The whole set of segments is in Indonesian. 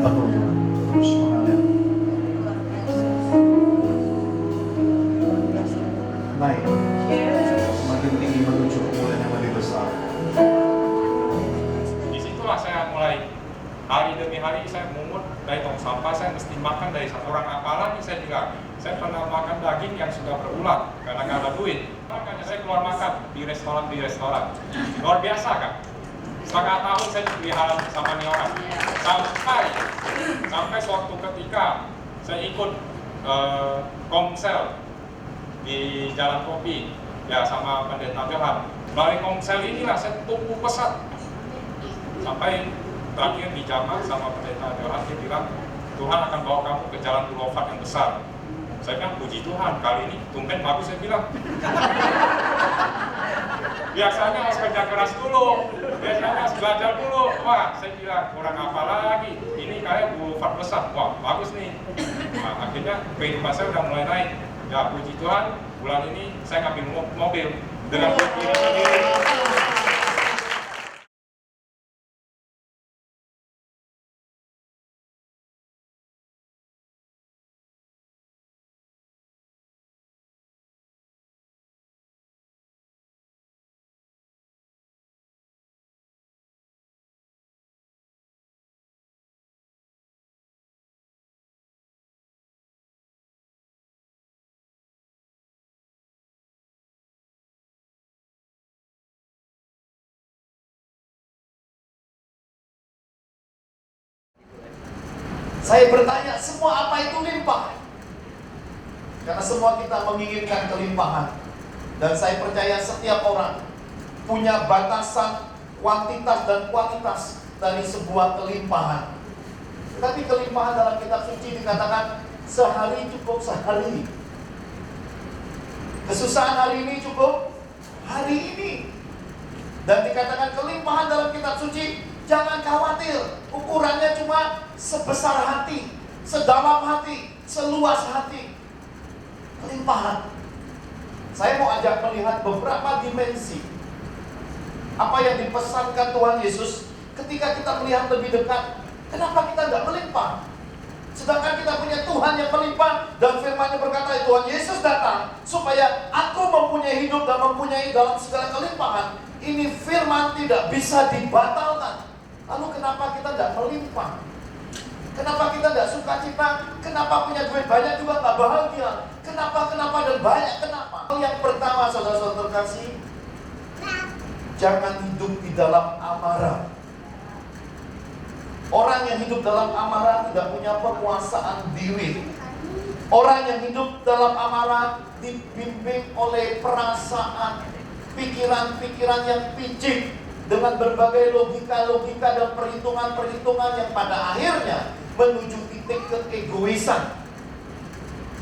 penuh terus mengalir naik semakin tinggi menuju kemuliaan yang lebih besar. Disitulah saya mulai hari demi hari saya mungut dari tong sampah, saya mesti makan dari satu orang. Apalagi saya juga saya pernah makan daging yang sudah berulang karena nggak ada duit. Makanya saya keluar makan di restoran. Luar biasa kan? Setengah tahun saya dipelihara sama nih orang. Sampai suatu ketika saya ikut komsel di Jalan Kopi ya sama pendeta Johan. Melalui komsel inilah saya tumbuh pesat. Sampai terakhir di Jamal sama pendeta Johan, dia bilang Tuhan akan bawa kamu ke jalan Ulofat yang besar. Saya bilang puji Tuhan, kali ini tumpen bagus, saya bilang. Biasanya harus kerja keras dulu, biasanya harus belajar dulu. Wah, saya bilang kurang apa lagi, ini kayak Ulofat besar. Wah, bagus nih. Nah, akhirnya kehidupan saya udah mulai naik. Ya puji Tuhan, bulan ini saya ngambil mobil dengan berdiri sendiri. Saya bertanya, semua apa itu limpah? Karena semua kita menginginkan kelimpahan. Dan saya percaya setiap orang punya batasan kuantitas dan kualitas dari sebuah kelimpahan. Tetapi kelimpahan dalam kitab suci dikatakan sehari cukup sehari. Kesusahan hari ini cukup hari ini. Dan dikatakan kelimpahan dalam kitab suci, jangan khawatir, ukurannya cuma sebesar hati, sedalam hati, seluas hati. Kelimpahan. Saya mau ajak melihat beberapa dimensi apa yang dipesankan Tuhan Yesus ketika kita melihat lebih dekat. Kenapa kita tidak melimpah? Sedangkan kita punya Tuhan yang melimpah, dan firman-Nya berkata Tuhan Yesus datang supaya aku mempunyai hidup dan mempunyai dalam segala kelimpahan. Ini firman tidak bisa dibatalkan. Lalu kenapa kita tidak melimpah? Kenapa kita tidak sukacita? Kenapa punya duit banyak juga nggak bahagia? Kenapa dan banyak kenapa? Yang pertama, saudara-saudara terkasih, jangan hidup di dalam amarah. Orang yang hidup dalam amarah tidak punya penguasaan diri. Orang yang hidup dalam amarah dibimbing oleh perasaan, pikiran-pikiran yang picik, dengan berbagai logika-logika dan perhitungan-perhitungan yang pada akhirnya menuju titik keegoisan.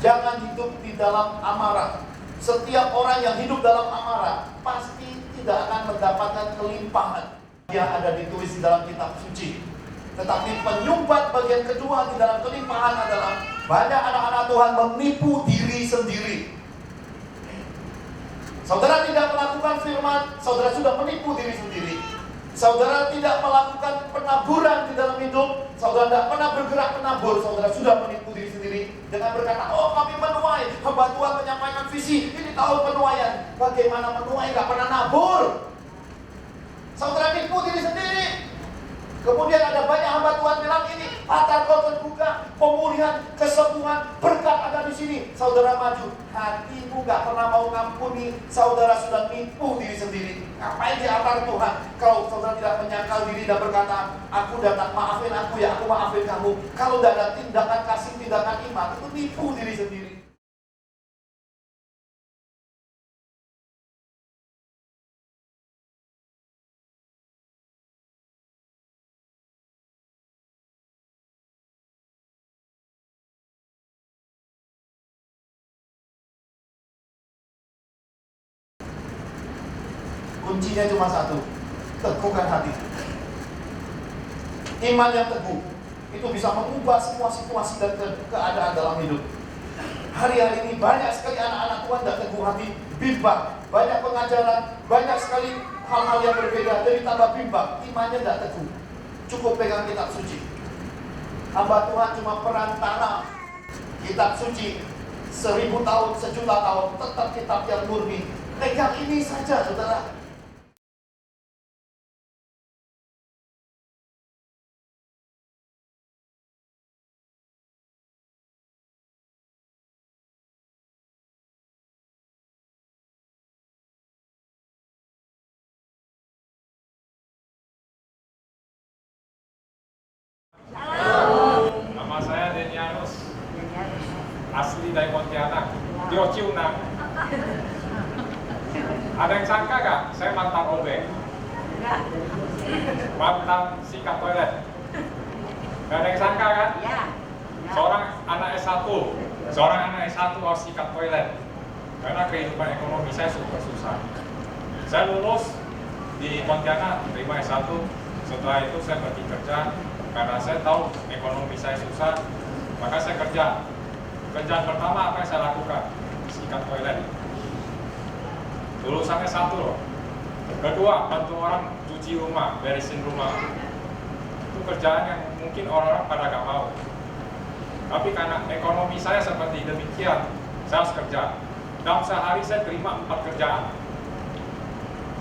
Jangan hidup di dalam amarah. Setiap orang yang hidup dalam amarah pasti tidak akan mendapatkan kelimpahan yang ada ditulis di dalam kitab suci. Tetapi penyumbat bagian kedua di dalam kelimpahan adalah banyak anak-anak Tuhan menipu diri sendiri. Saudara tidak melakukan firman, saudara sudah menipu diri sendiri. Saudara tidak melakukan penaburan di dalam hidup, saudara tidak pernah bergerak menabur, saudara sudah menipu diri sendiri dengan berkata, oh kami menuai, hamba Tuhan menyampaikan visi, ini tahun penuaian. Bagaimana menuai, gak pernah nabur. Saudara nipu diri sendiri. Kemudian ada banyak hamba Tuhan bilang ini altar kau terbuka, pemulihan, kesembuhan, berkat ada di sini. Saudara maju, hatimu gak pernah mau ngampuni, saudara sudah nipu diri sendiri. Ngapain di altar Tuhan? Kalau saudara tidak menyangkal diri dan berkata, aku datang maafin aku ya, aku maafin kamu. Kalau tidak ada tindakan kasih, tindakan iman, itu nipu diri sendiri. Kuncinya cuma satu, teguhkan hati. Iman yang teguh itu bisa mengubah semua situasi dan keadaan dalam hidup. Hari-hari ini banyak sekali anak-anak Tuhan tidak teguh hati, bimbang. Banyak pengajaran, banyak sekali hal-hal yang berbeda, jadi tambah bimbang. Imannya tidak teguh. Cukup pegang kitab suci. Hamba Tuhan cuma perantara. Kitab suci 1000 tahun, sejuta tahun, tetap kitab yang murni. Pegang ini saja, saudara. Nama saya Denianus, asli dari Pontianak, Tio Ciunang. Ada yang sangka gak? Saya mantan OB, mantan sikat toilet. Gak ada yang sangka kan? Seorang anak S1 harus sikat toilet. Karena kehidupan ekonomi saya super susah. Saya lulus di Pontianak, terima S1. Setelah itu saya pergi kerja. Karena saya tahu ekonomi saya susah, maka saya kerja. Kerjaan pertama apa yang saya lakukan? Sikat toilet. Lulusannya 1 loh. Kedua, bantu orang cuci rumah, beresin rumah. Itu kerjaan yang mungkin orang-orang pada gak mau. Tapi karena ekonomi saya seperti demikian, saya harus kerja. Dalam sehari saya terima 4 kerjaan.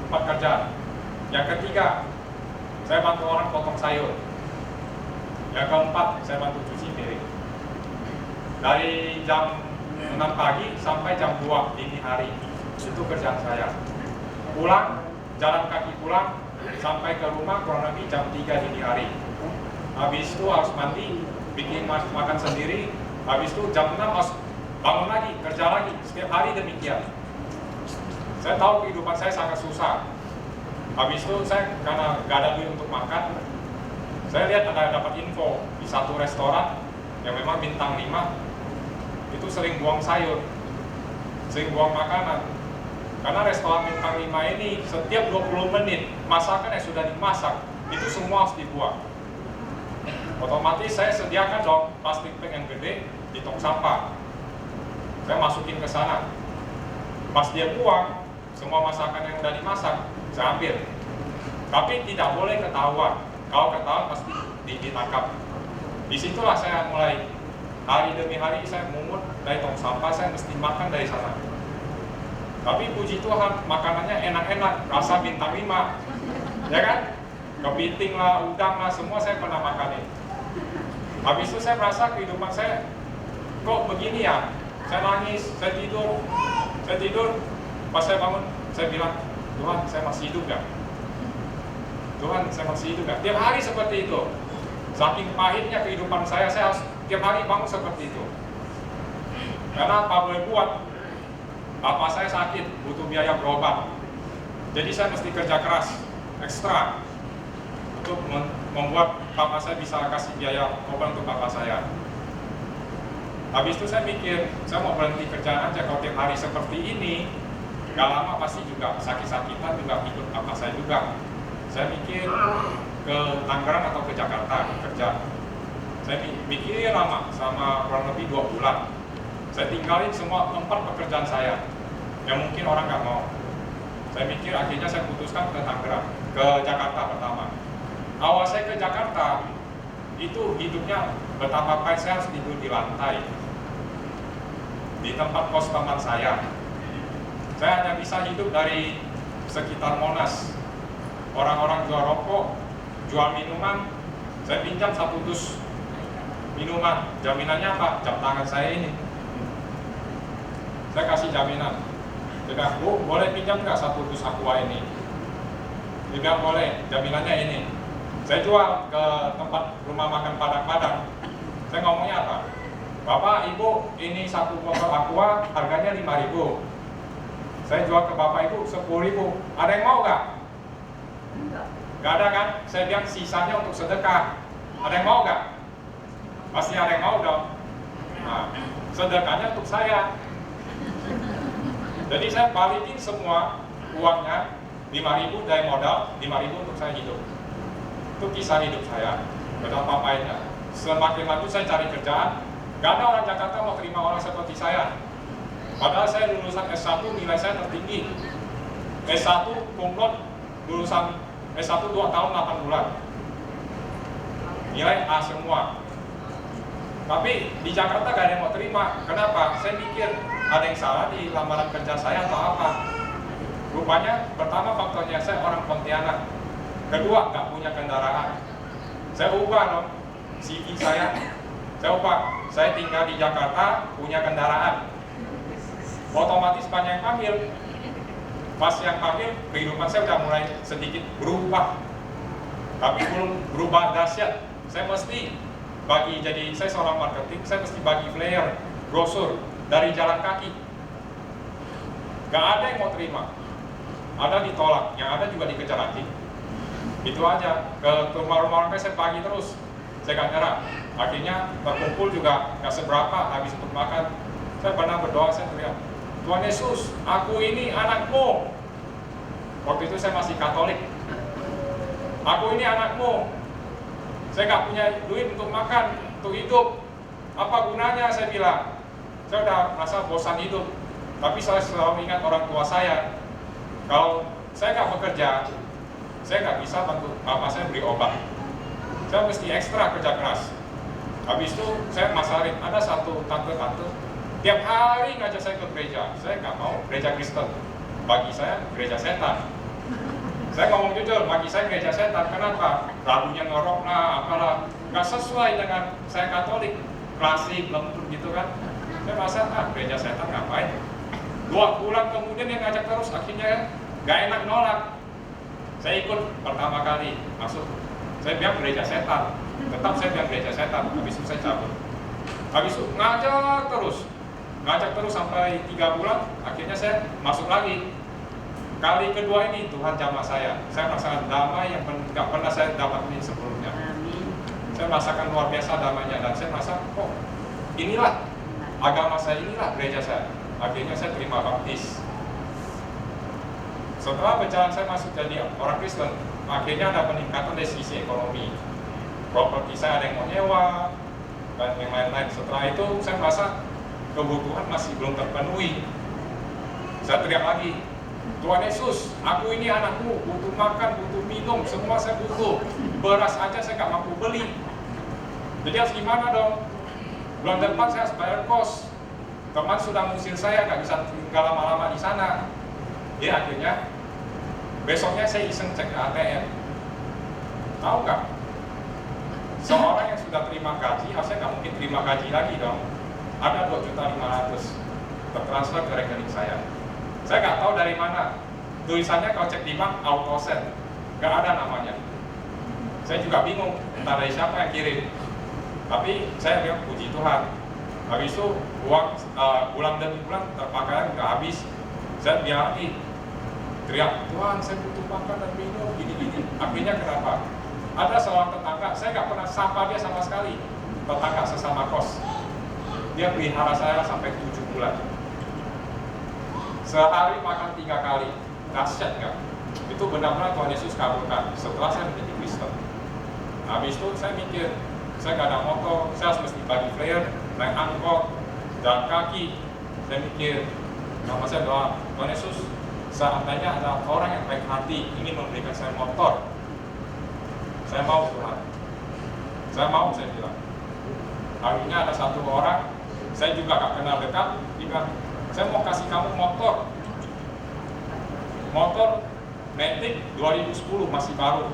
4 kerjaan. Yang ketiga, saya bantu orang potong sayur. Yang keempat, saya bantu cuci piring. Dari jam 6 pagi sampai jam 2 dini hari, itu kerjaan saya. Pulang, jalan kaki pulang, sampai ke rumah kurang lebih jam 3 dini hari. Habis itu harus mandi, bikin makan sendiri. Habis itu jam 6 harus bangun lagi, kerja lagi. Setiap hari demikian. Saya tahu kehidupan saya sangat susah. Habis itu saya karena gak ada duit untuk makan, saya lihat ada dapat info di satu restoran yang memang bintang 5 itu sering buang sayur, sering buang makanan. Karena restoran bintang 5 ini setiap 20 menit masakan yang sudah dimasak itu semua harus dibuang. Otomatis saya sediakan dong plastik bag yang gede di tong sampah. Saya masukin ke sana. Pas dia buang, semua masakan yang sudah dimasak saya ambil. Tapi tidak boleh ketahuan. Kalau ketahuan pasti ditangkap. Disitulah saya mulai hari demi hari saya mungut dari tong sampah, saya mesti makan dari sana. Tapi puji Tuhan makanannya enak-enak, rasa bintang 5, ya kan? Kepiting lah, udang lah, semua saya pernah makanin. Habis itu saya merasa kehidupan saya kok begini ya. Saya nangis, saya tidur. Pas saya bangun, saya bilang, Tuhan saya masih hidup gak? Tuhan, saya masih hidup gak? Tiap hari seperti itu. Saking pahitnya kehidupan saya harus tiap hari bangun seperti itu. Karena apa boleh buat? Bapak saya sakit, butuh biaya berobat. Jadi saya mesti kerja keras, ekstra, untuk membuat bapak saya bisa kasih biaya obat untuk bapak saya. Habis itu saya mikir, saya mau berhenti kerjaan aja. Kalau tiap hari seperti ini, gak lama pasti juga sakit-sakitan juga ikut bapak saya juga. Saya mikir ke Tangerang atau ke Jakarta kerja. Saya mikir lama, sama kurang lebih 2 bulan. Saya tinggalin semua 4 pekerjaan saya yang mungkin orang nggak mau. Saya mikir akhirnya saya putuskan ke Tangerang, ke Jakarta pertama. Awal saya ke Jakarta, itu hidupnya betapa pahit, saya harus tidur di lantai. Di tempat kos teman saya. Saya hanya bisa hidup dari sekitar Monas. Orang-orang jual rokok, jual minuman, saya pinjam 1 dus minuman. Jaminannya apa? Jam tangan saya ini. Saya kasih jaminan. Dia bilang, Bu, boleh pinjam nggak 1 dus aqua ini? Dia bilang boleh, jaminannya ini. Saya jual ke tempat rumah makan Padang-Padang. Saya ngomongnya apa? Bapak, Ibu, ini 1 botol aqua harganya 5.000. Saya jual ke Bapak Ibu 10.000. Ada yang mau nggak? Gak ada kan? Saya bilang sisanya untuk sedekah. Ada yang mau gak? Pasti ada yang mau dong. Nah, sedekahnya untuk saya. Jadi saya balikin semua uangnya, 5.000 dari modal, 5.000 untuk saya hidup. Itu kisah hidup saya. Betapa pahitnya. Semakin lanjut saya cari kerjaan, gak ada orang Jakarta mau terima orang seperti saya. Padahal saya lulusan S1, nilai saya tertinggi. S1 kumlot, lulusan S1 2 tahun 8 bulan. Nilai A semua. Tapi di Jakarta gak ada yang mau terima. Kenapa? Saya pikir ada yang salah di lamaran kerja saya atau apa. Rupanya pertama faktornya saya orang Pontianak. Kedua, nggak punya kendaraan. Saya ubah dong CV saya. Saya ubah. Saya tinggal di Jakarta, punya kendaraan. Otomatis banyak yang panggil. Pas yang panggil, kehidupan saya udah mulai sedikit berubah. Tapi belum berubah dahsyat. Saya mesti saya seorang marketing, saya mesti bagi flyer, brosur dari jalan kaki. Gak ada yang mau terima. Ada ditolak, yang ada juga dikejar anjing. Itu aja. Ke rumah-rumah orang saya pagi terus. Saya gak nyerah. Akhirnya terkumpul juga gak seberapa habis untuk makan. Saya pernah berdoa, saya teriak, Tuhan Yesus, aku ini anakmu. Waktu itu saya masih Katolik. Aku ini anakmu. Saya nggak punya duit untuk makan, untuk hidup. Apa gunanya, saya bilang. Saya udah merasa bosan hidup. Tapi saya selalu ingat orang tua saya. Kalau saya nggak bekerja, saya nggak bisa bantu bapak saya beli obat. Saya mesti ekstra kerja keras. Habis itu saya masarin, ada satu tante-tante tiap hari ngajak saya ke gereja. Saya nggak mau, gereja Kristen. Bagi saya, gereja setan. Saya ngomong jujur, bagi saya gereja setan. Kenapa? Lagunya ngorok lah, apalah. Nggak sesuai dengan saya Katolik. Klasik, lembut gitu kan. Saya merasa, gereja setan ngapain? 2 bulan kemudian yang ngajak terus, akhirnya nggak enak nolak. Saya ikut pertama kali masuk. Saya bilang gereja setan. Tetap saya bilang gereja setan. Habis itu saya cabut. Habis itu ngajak terus sampai 3 bulan. Akhirnya saya masuk lagi. Kali kedua ini Tuhan jamah saya. Saya merasakan damai yang nggak pernah saya dapatin sebelumnya. Saya merasakan luar biasa damainya dan saya merasa kok inilah agama saya, inilah gereja saya. Akhirnya saya terima baptis. Setelah berjalan saya masuk jadi orang Kristen, akhirnya ada peningkatan dari sisi ekonomi. Properti saya ada yang mau nyewa dan yang lain-lain. Setelah itu saya merasa kebutuhan masih belum terpenuhi. Saya teriak lagi, Tuhan Yesus, aku ini anakmu, butuh makan, butuh minum, semua saya butuh. Beras aja saya nggak mampu beli. Jadi harus gimana dong? Bulan depan saya harus bayar kos. Teman sudah ngusir saya, nggak bisa tinggal lama-lama di sana. Jadi akhirnya besoknya saya iseng cek ke ATM. Tahu nggak? Seorang yang sudah terima gaji, harusnya nggak mungkin terima gaji lagi dong. Ada 2.500.000 tertransfer ke rekening saya. Saya nggak tahu dari mana. Tulisannya kalau cek di bank auto send, nggak ada namanya. Saya juga bingung, entah dari siapa yang kirim. Tapi saya bilang puji Tuhan. Habis itu uang bulan demi bulan terpakai nggak habis. Saya bilang lagi, teriak, Tuhan saya butuh makan dan minum, gini-gini. Akhirnya kenapa? Ada seorang tetangga, saya nggak pernah sapa dia sama sekali. Tetangga sesama kos. Dia pelihara saya sampai 7 bulan. Sehari makan 3 kali, dahsyat nggak? Itu benar-benar Tuhan Yesus kabulkan setelah saya menjadi Kristen. Habis itu saya mikir, saya nggak ada motor, saya harus mesti bagi flyer, naik angkot, jalan kaki. Saya mikir, nama saya doa, Tuhan Yesus, seandainya ada orang yang baik hati ingin memberikan saya motor, saya mau Tuhan, saya mau, saya bilang. Akhirnya ada satu orang, saya juga gak kenal dekat, dia bilang, saya mau kasih kamu motor Matic 2010 masih baru.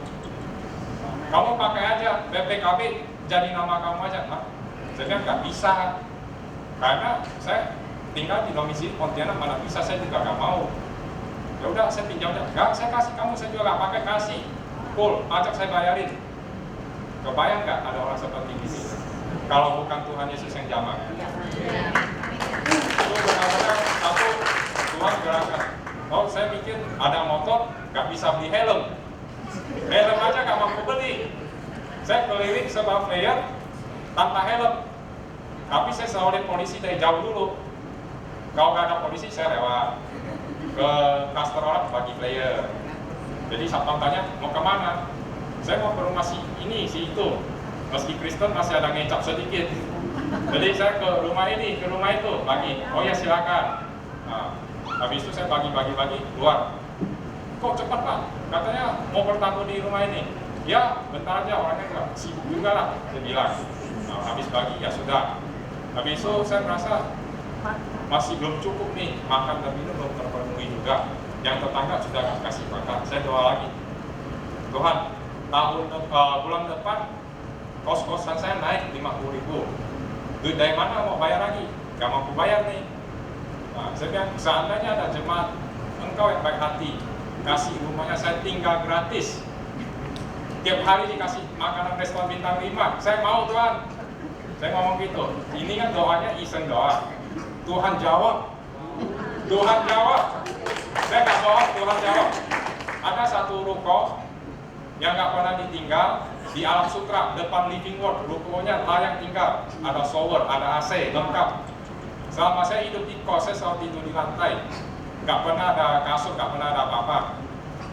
Kamu pakai aja BPKB jadi nama kamu aja. Nah, saya bilang nggak bisa, karena saya tinggal di domisili Pontianak, mana bisa, saya juga nggak mau. Ya udah saya pinjam aja, nggak, saya kasih kamu, saya juga nggak pakai, kasih full, pajak saya bayarin. Kebayang nggak ada orang seperti ini? Kalau bukan Tuhan Yesus yang jamah. Itu benar-benar satu Tuhan gerakan. Oh, saya pikir ada motor nggak bisa beli helm aja nggak mampu beli. Saya keliling sebuah flyer tanpa helm, tapi saya selalu lihat polisi dari jauh dulu. Kalau nggak ada polisi, saya lewat ke klaster orang bagi flyer. Jadi satpam tanya mau kemana? Saya mau ke rumah si ini, si itu. Meski Kristen masih ada ngecap sedikit. Jadi saya ke rumah ini, ke rumah itu, bagi. Oh ya silakan. Nah, habis itu saya bagi keluar. Kok cepat Pak? Katanya mau bertamu di rumah ini. Ya bentar aja, orangnya nggak sibuk juga lah, saya bilang. Nah, habis bagi ya sudah. Habis itu saya merasa masih belum cukup nih, makan dan minum belum terpenuhi juga. Yang tetangga sudah kasih makan. Saya doa lagi, Tuhan, bulan depan kos-kosan saya naik 50.000. Duit dari mana mau bayar lagi? Gak mampu bayar nih. Nah, saya bilang, seandainya ada jemaat Engkau yang baik hati, kasih rumahnya saya tinggal gratis, tiap hari dikasih makanan restoran bintang 5, saya mau Tuhan. Saya ngomong gitu. Ini kan doanya iseng doa. Tuhan jawab. Tuhan jawab. Saya gak bohong, Tuhan jawab. Ada satu ruko yang gak pernah ditinggal di Alam Sutra, depan Living World. Rukonya layak tinggal. Ada shower, ada AC, lengkap. Selama saya hidup di kos, saya selalu tidur di lantai. Gak pernah ada kasur, gak pernah ada apa-apa.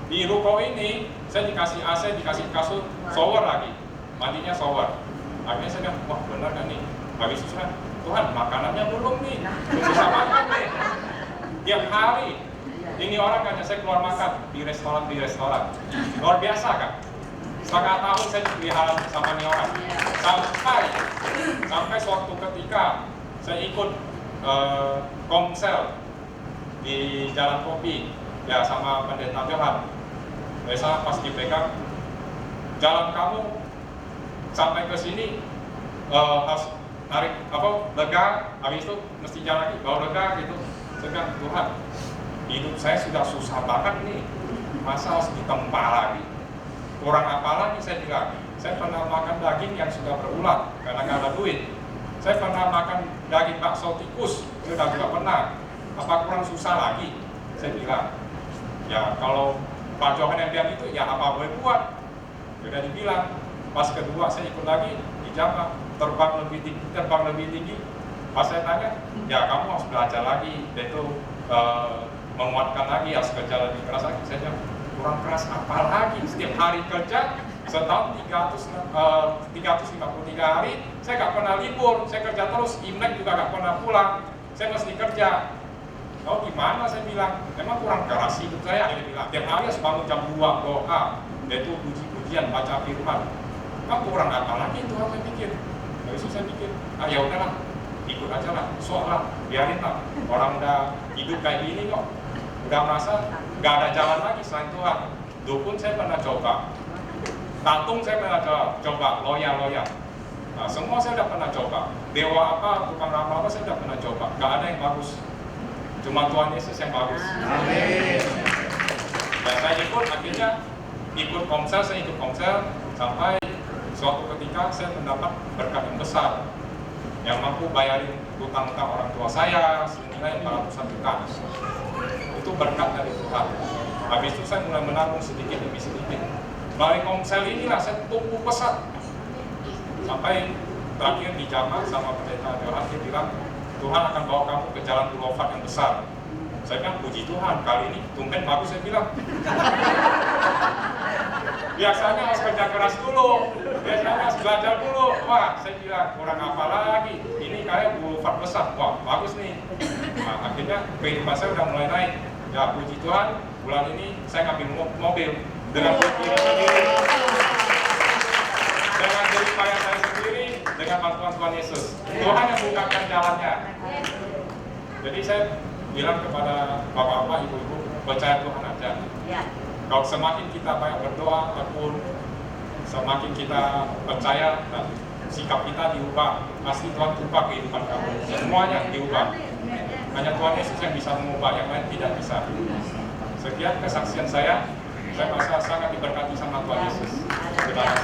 Di ruko ini, saya dikasih AC, dikasih kasur, shower lagi. Mandinya shower. Akhirnya saya bilang, wah benar kan nih. Habis itu saya, Tuhan makanannya belum nih. Belum bisa makan nih. Tiap hari. Ini orang kan saya keluar makan di restoran. Luar biasa kan? Setengah tahun saya dipelihara sama nih orang. Sampai suatu ketika saya ikut komsel di Jalan Kopi ya sama pendeta Johan. Biasa pas dipegang, jalan kamu sampai ke sini harus narik lega, habis itu mesti jalan lagi, bawa lega gitu. Saya bilang, Tuhan, hidup saya sudah susah banget nih, masa harus ditempa lagi? Kurang apa lagi? Saya bilang, saya pernah makan daging yang sudah berulat karena nggak ada duit. Saya pernah makan daging bakso tikus, sudah juga pernah. Apa kurang susah lagi? Saya bilang, ya kalau Pak Johan yang bilang itu, ya apa boleh buat? Sudah dibilang. Pas kedua saya ikut lagi di Jawa, terbang lebih tinggi. Pas saya tanya, ya kamu harus belajar lagi, yaitu menguatkan lagi, harus kerja lebih keras lagi. Saya bilang, kurang keras apa lagi? Setiap hari kerja, setahun 353 hari, saya gak pernah libur, saya kerja terus, Imlek juga gak pernah pulang, saya mesti kerja. Oh gimana? Saya bilang, emang kurang keras hidup saya. Dia bilang, tiap hari harus bangun jam 2 doa, yaitu puji-pujian, baca firman. Kan kurang apa lagi Tuhan, saya pikir. Dari situ saya pikir, ya udahlah, ikut aja lah, soal biarin lah. Orang udah hidup kayak gini kok, udah merasa gak ada jalan lagi selain Tuhan. Dukun saya pernah coba, tatung saya pernah coba, loya. Nah, semua saya udah pernah coba. Dewa apa, tukang apa saya udah pernah coba. Gak ada yang bagus. Cuma Tuhan Yesus yang bagus. Amin. Dan saya ikut komsel, sampai suatu ketika saya mendapat berkat yang besar yang mampu bayarin utang-utang orang tua saya senilai 400 juta. Itu berkat dari Tuhan. Habis itu saya mulai menabung sedikit demi sedikit. Melalui komsel inilah saya tumbuh pesat. Sampai terakhir di Jawa sama pendeta Johan, dia bilang, Tuhan akan bawa kamu ke jalan ulofat yang besar. Saya bilang, puji Tuhan, kali ini tumpen bagus, saya bilang. Biasanya harus kerja keras dulu, biasanya harus belajar dulu. Wah, saya bilang, kurang apa lagi? Ini kayak ulofat besar, wah bagus nih. Nah, akhirnya kehidupan saya udah mulai naik. Ya puji Tuhan, bulan ini saya ngambil mobil dengan duit diri sendiri. Dengan jerih payah saya sendiri, dengan bantuan Tuhan Yesus. Tuhan yang bukakan jalannya. Jadi saya bilang kepada bapak-bapak, ibu-ibu, percaya Tuhan aja. Kalau semakin kita banyak berdoa, ataupun semakin kita percaya, dan sikap kita diubah, pasti Tuhan ubah kehidupan kamu. Semuanya diubah. Hanya Tuhan Yesus yang bisa mengubah, yang lain tidak bisa. Sekian kesaksian saya merasa sangat diberkati sama Tuhan Yesus. Terima kasih.